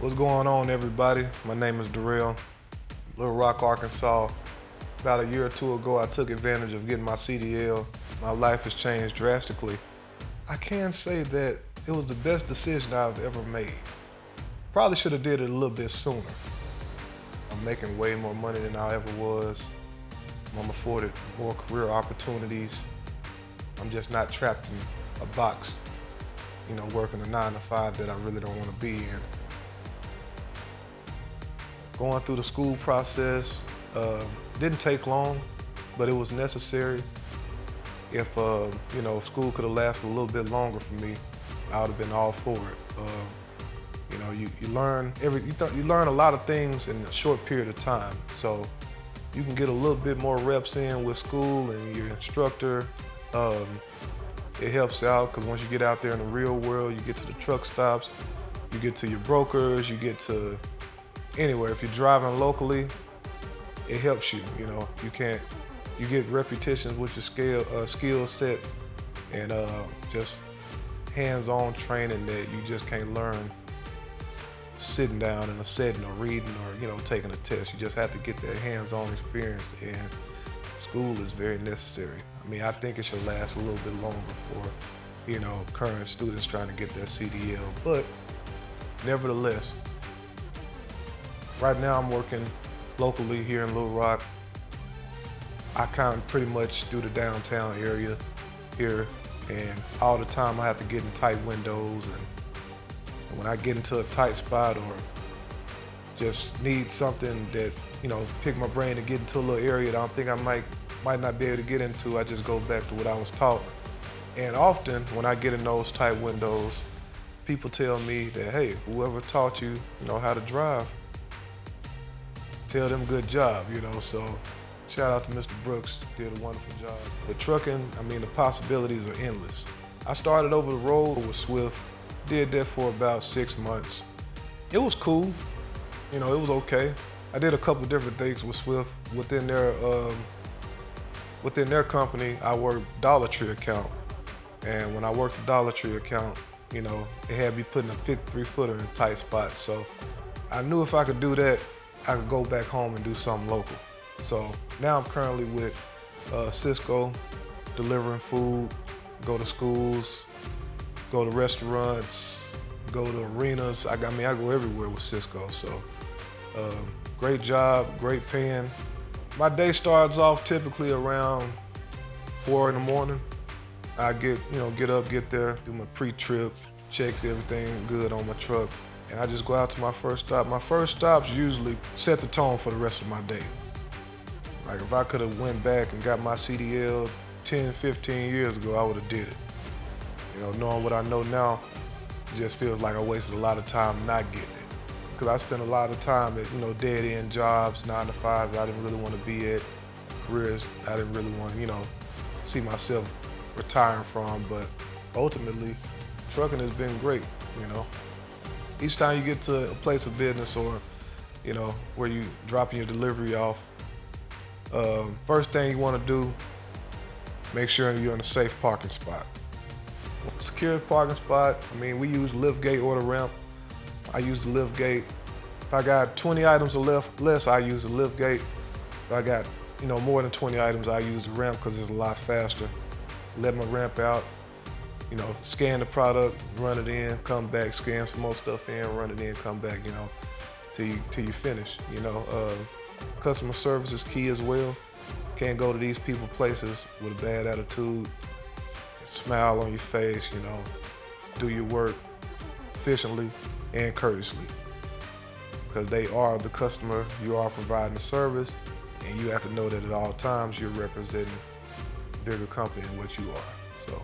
What's going on, everybody? My name is Darrell, Little Rock, Arkansas. About a year or two ago, I took advantage of getting my CDL. My life has changed drastically. I can say that it was the best decision I've ever made. Probably should have did it a little bit sooner. I'm making way more money than I ever was. I'm afforded more career opportunities. I'm just not trapped in a box, working a 9 to 5 that I really don't want to be in. Going through the school process didn't take long, but it was necessary. If school could have lasted a little bit longer for me, I would have been all for it. You learn you learn a lot of things in a short period of time. So you can get a little bit more reps in with school and your instructor. It helps out because once you get out there in the real world, you get to the truck stops, you get to your brokers, you get to anywhere. If you're driving locally, it helps you. You get repetitions with your skill sets and just hands-on training that you just can't learn sitting down in a setting or reading or taking a test. You just have to get that hands-on experience, and school is very necessary. I think it should last a little bit longer for current students trying to get their CDL, but nevertheless, right now I'm working locally here in Little Rock. I kind of pretty much do the downtown area here, and all the time I have to get in tight windows, and when I get into a tight spot or just need something that, pick my brain to get into a little area that I don't think I might not be able to get into, I just go back to what I was taught. And often when I get in those tight windows, people tell me that, hey, whoever taught you, how to drive, tell them good job, so shout out to Mr. Brooks, did a wonderful job. With trucking, the possibilities are endless. I started over the road with Swift, did that for about 6 months. It was cool, it was okay. I did a couple different things with Swift. Within their company, I worked Dollar Tree account. And when I worked the Dollar Tree account, it had me putting a 53-footer in tight spots. So I knew if I could do that, I could go back home and do something local. So now I'm currently with Cisco, delivering food, go to schools, go to restaurants, go to arenas. I go everywhere with Cisco. So great job, great paying. My day starts off typically around 4 in the morning. I get up, get there, do my pre-trip, checks everything good on my truck, and I just go out to my first stop. My first stops usually set the tone for the rest of my day. Like if I could have went back and got my CDL 10, 15 years ago, I would have did it. Knowing what I know now, it just feels like I wasted a lot of time not getting it. Because I spent a lot of time at, dead-end jobs, 9 to 5s I didn't really want to be at, careers I didn't really want to, see myself retiring from, but ultimately, trucking has been great, Each time you get to a place of business or, where you dropping your delivery off, first thing you want to do, make sure you're in a safe parking spot. Secure parking spot, we use liftgate or the ramp. I use the liftgate. If I got 20 items or less, I use the liftgate. If I got, more than 20 items, I use the ramp because it's a lot faster. Let my ramp out, scan the product, run it in, come back, scan some more stuff in, run it in, come back, till you finish. Customer service is key as well. Can't go to these people places with a bad attitude, smile on your face, do your work efficiently and courteously. Because they are the customer, you are providing the service, and you have to know that at all times you're representing a bigger company than what you are. So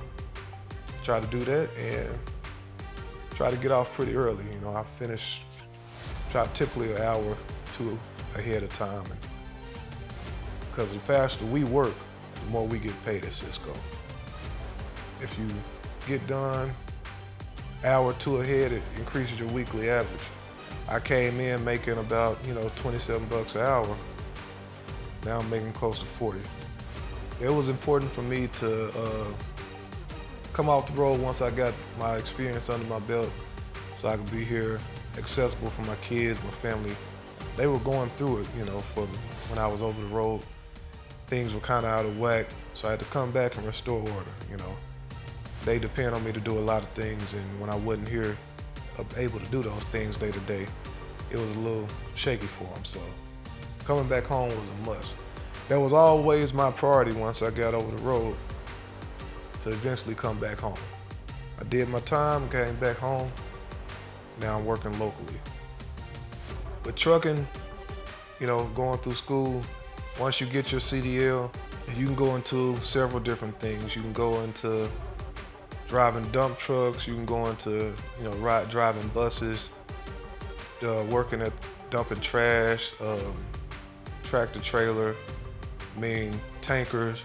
try to do that and try to get off pretty early. I finish typically an hour or two ahead of time. Because the faster we work, the more we get paid at Cisco. If you get done hour or two ahead, it increases your weekly average. I came in making about, $27 an hour. Now I'm making close to 40. It was important for me to come off the road once I got my experience under my belt so I could be here accessible for my kids, my family. They were going through it, you know, for when I was over the road. Things were kind of out of whack, so I had to come back and restore order, you know. They depend on me to do a lot of things, and when I wasn't here, able to do those things day to day, it was a little shaky for them, so coming back home was a must. That was always my priority once I got over the road, to eventually come back home. I did my time, came back home, now I'm working locally. With trucking, you know, going through school, once you get your CDL, you can go into several different things. You can go into driving dump trucks, you can go into, you know, driving buses, working at dumping trash, tractor trailer, tankers.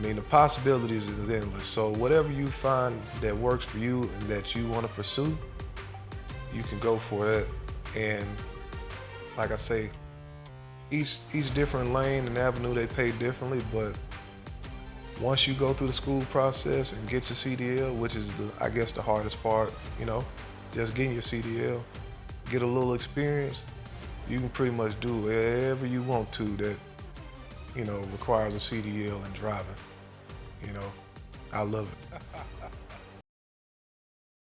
The possibilities is endless. So whatever you find that works for you and that you want to pursue, you can go for it. And like I say, each different lane and avenue, they pay differently, but once you go through the school process and get your CDL, which is I guess the hardest part, you know, just getting your CDL, get a little experience, you can pretty much do whatever you want to that, you know, requires a CDL and driving. You know, I love it.